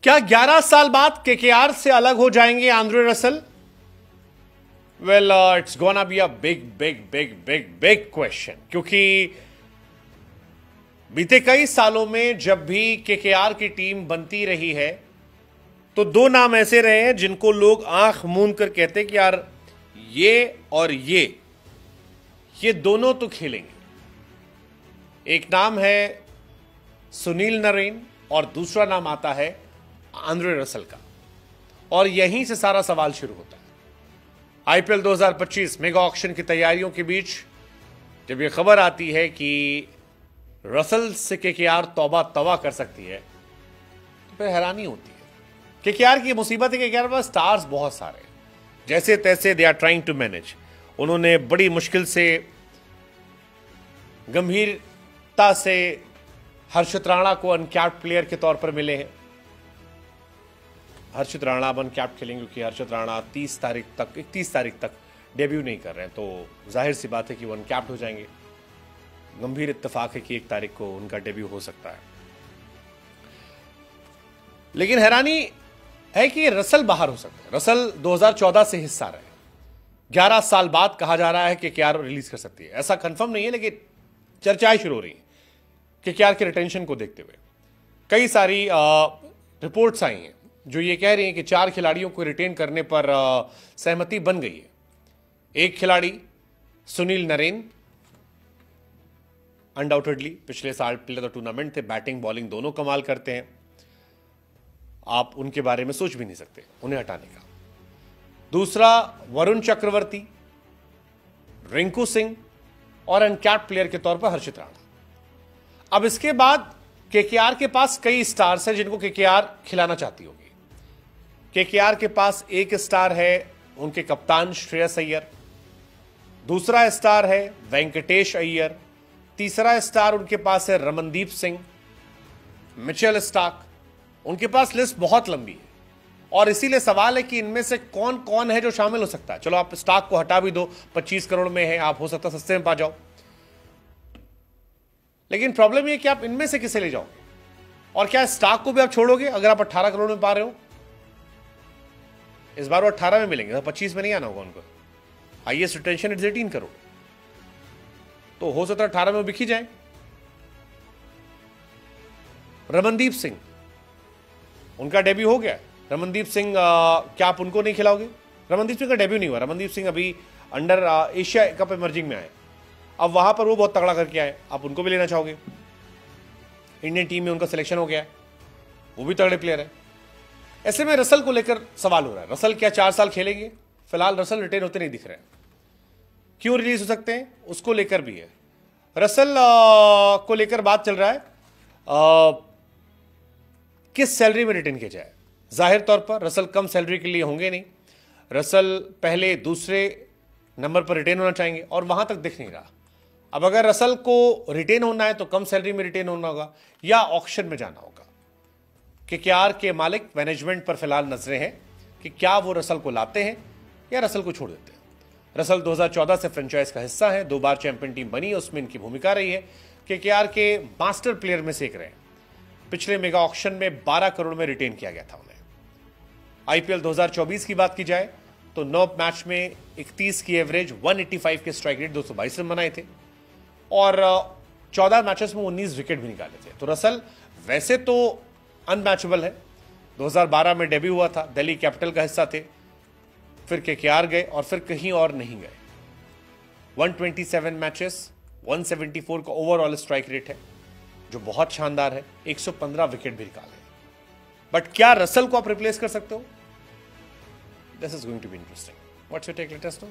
क्या 11 साल बाद केकेआर से अलग हो जाएंगे Andre Russell? Well, it's gonna be a big big big big big question, क्योंकि बीते कई सालों में जब भी केकेआर की टीम बनती रही है तो दो नाम ऐसे रहे हैं जिनको लोग आंख मूंद कर कहते हैं कि यार ये और ये दोनों तो खेलेंगे। एक नाम है सुनील नरेन और दूसरा नाम आता है आंद्रे रसल का, और यहीं से सारा सवाल शुरू होता है। आईपीएल 2025 मेगा ऑक्शन की तैयारियों के बीच जब यह खबर आती है कि रसल से केकेआर तौबा तवा कर सकती है तो फिर हैरानी होती है। केकेआर की मुसीबत है कि केकेआर पास स्टार्स बहुत सारे हैं, जैसे तैसे they are trying to manage. उन्होंने बड़ी मुश्किल से गंभीरता से हर्षित राणा को अनकैप्ड प्लेयर के तौर पर मिले हैं। हर्षित राणा अब अनकैप्ड खेलेंगे क्योंकि हर्षित राणा 31 तारीख तक डेब्यू नहीं कर रहे हैं, तो जाहिर सी बात है कि वो अनकैप्ड हो जाएंगे। गंभीर इत्तेफाक है कि 1 तारीख को उनका डेब्यू हो सकता है। लेकिन हैरानी है कि रसल बाहर हो सकते हैं। रसल 2014 से हिस्सा रहे, 11 साल बाद कहा जा रहा है कि केकेआर रिलीज कर सकती है। ऐसा कंफर्म नहीं है, लेकिन चर्चाएं शुरू हो रही हैं केकेआर के रिटेंशन को देखते हुए। कई सारी रिपोर्ट्स आई हैं जो ये कह रही हैं कि 4 खिलाड़ियों को रिटेन करने पर सहमति बन गई है। एक खिलाड़ी सुनील नरेन, अनडाउटेडली पिछले साल प्लेयर ऑफ द टूर्नामेंट थे, बैटिंग बॉलिंग दोनों कमाल करते हैं, आप उनके बारे में सोच भी नहीं सकते उन्हें हटाने का। दूसरा वरुण चक्रवर्ती, रिंकू सिंह और अनकैप्ड प्लेयर के तौर पर हर्षित राणा। अब इसके बाद केकेआर के पास कई स्टार्स हैं जिनको केकेआर खिलाना चाहती होगी। केकेआर के पास एक स्टार है उनके कप्तान श्रेयस अय्यर, दूसरा स्टार है वेंकटेश अय्यर, तीसरा स्टार उनके पास है रमनदीप सिंह, मिचेल स्टार्क। उनके पास लिस्ट बहुत लंबी है और इसीलिए सवाल है कि इनमें से कौन कौन है जो शामिल हो सकता है। चलो आप स्टार्क को हटा भी दो, 25 करोड़ में है, आप हो सकता है सस्ते में पा जाओ, लेकिन प्रॉब्लम यह कि आप इनमें से किसे ले जाओगे? और क्या स्टार्क को भी आप छोड़ोगे अगर आप 18 करोड़ में पा रहे हो? इस बार वो 18 में मिलेंगे, 25 में नहीं आना होगा उनको। हाईएस्ट रिटेंशन इट्स 18 करोड़, तो हो सकता है 18 में बिक ही जाए। रमनदीप सिंह, उनका डेब्यू हो गया। रमनदीप सिंह क्या आप उनको नहीं खिलाओगे? रमनदीप सिंह का डेब्यू नहीं हुआ। रमनदीप सिंह अभी अंडर एशिया कप इमर्जिंग में आए, अब वहां पर वो बहुत तगड़ा करके आए, आप उनको भी लेना चाहोगे? इंडियन टीम में उनका सिलेक्शन हो गया है, वो भी तगड़े प्लेयर है। ऐसे में रसल को लेकर सवाल हो रहा है, रसल क्या 4 साल खेलेंगे? फिलहाल रसल रिटेन होते नहीं दिख रहे हैं। क्यों रिलीज हो सकते हैं उसको लेकर भी है। रसल को लेकर बात चल रहा है किस सैलरी में रिटेन किया जाए। जाहिर तौर पर रसल कम सैलरी के लिए होंगे नहीं, रसल पहले दूसरे नंबर पर रिटेन होना चाहेंगे और वहां तक दिख नहीं रहा। अब अगर रसल को रिटेन होना है तो कम सैलरी में रिटेन होना होगा या ऑक्शन में जाना होगा। केकेआर के मालिक मैनेजमेंट पर फिलहाल नजरें हैं कि क्या वो रसल को लाते हैं या रसल को छोड़ देते हैं। रसल 2014 से फ्रेंचाइज का हिस्सा है, 2 बार चैंपियन टीम बनी, उसमें इनकी भूमिका रही है। केकेआर के मास्टर प्लेयर में से एक रहे। पिछले मेगा ऑक्शन में 12 करोड़ में रिटेन किया गया था उन्हें। आईपीएल 2024 की बात की जाए तो 9 मैच में 31 की एवरेज, 185 के स्ट्राइक रेट, 222 रन बनाए थे और 14 मैचेस में 19 विकेट भी निकाले थे। तो रसल वैसे तो अनमैचेबल है। 2012 में डेब्यू हुआ था, दिल्ली कैपिटल का हिस्सा थे, फिर केकेआर गए और फिर कहीं और नहीं गए। 127 मैचेस, 174 का ओवरऑल स्ट्राइक रेट है जो बहुत शानदार है, 115 विकेट भी निकाले। बट क्या रसल को आप रिप्लेस कर सकते हो? This is going to be interesting. What's your take? Let us no.